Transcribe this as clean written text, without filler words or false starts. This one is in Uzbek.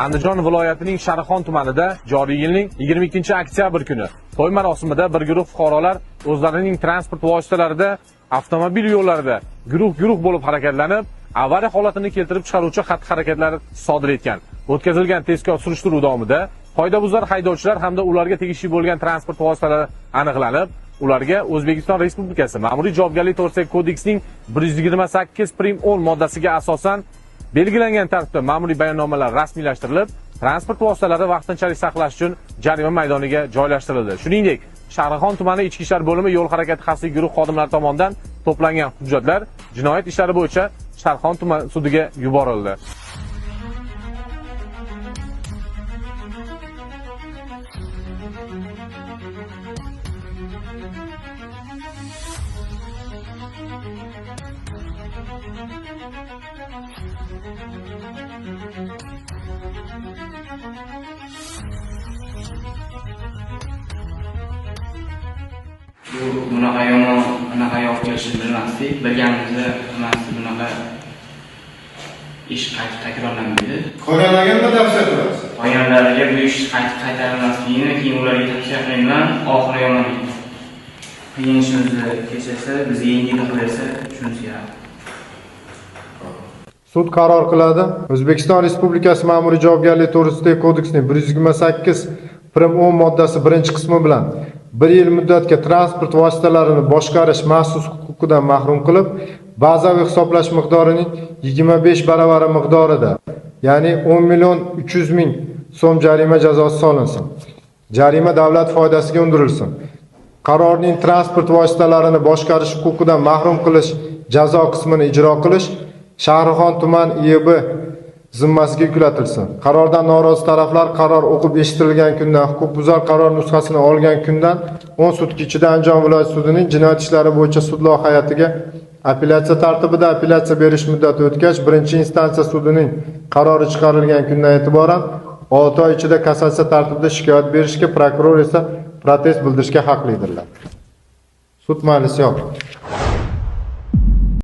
Andijon viloyatining Sharqon tumanida joriy yilning 22-oktyabr kuni to'y marosimida bir guruh fuqarolar o'zlarining transport vositalarida, avtomobil yo'llarida guruh bo'lib harakatlanib, avariya holatini keltirib chiqaruvchi xatti-harakatlar sodir etgan. O'tkazilgan tezkor surishtiruv davomida qoidabuzar haydovchilar hamda ularga tegishli bo'lgan transport vositalari aniqlanib, ularga O'zbekiston Respublikasi Ma'muriy javobgarlik to'g'risidagi kodeksning 128.10 moddasiga asosan belgilangan tartibda ma'muriy bayonnomalar rasmiylashtirilib, transport vositalari vaqtinchalik saqlash uchun jarima maydoniga joylashtirildi. Shuningdek, Sharqon tumani Ichki ishlar bo'limi yo'l harakati xavfsizligi guruh xodimlari tomonidan to'plangan hujjatlar jinoyat ishlari bo'yicha Sharqon tuman sudiga yuborildi. Bunaqa yomon, bunaqa yo'q kelishni bilmasdik. Bilganimizda emasdi, bunaqa ish qayta takrorlanmaydi. Qolganlarga tavsiya qilasiz? Qolganlarga bu ish qayta qaytarilmasligini, keyin ularga tavsiya qilaman, oxiri yomonlik. Qiyin ishimizni kechirsa, bizga yengillik qilsa, shunisi kerak. Sud qaror qiladi. O'zbekiston Respublikasi Ma'muriy javobgarlik to'g'risidagi kodeksning 128.10 moddasi 1-qismi bilan 1 yil muddatga transport vositalarini boshqarish maxsus huquqidan mahrum qilib, bazaviy hisoblash miqdorining 25 baravari miqdorida, ya'ni 10.300.000 so'm jarima jazosi solinsin. Jarima davlat foydasiga undirilsin. Qarorning transport vositalarini boshqarish huquqidan mahrum qilish jazo qismini ijro qilish Sharqon tuman IIB zimmasiga yuklatilsin. Qarordan norozi taraflar qaror o'qib eshitilgan kundan, huquqbuzar qaror nusxasini olgan kundan 10 sutka ichida Andijon viloyat sudining jinoyat ishlari bo'yicha sudlov hay'atiga apellyatsiya tartibida apellyatsiya berish muddati o'tgach, birinchi instansiya sudining qarori chiqarilgan kundan e'tiboran 6 oy ichida kassatsiya tartibida shikoyat berishga, prokuror esa protest bildirishga haqlidirlar. Sud majlisi yopiq.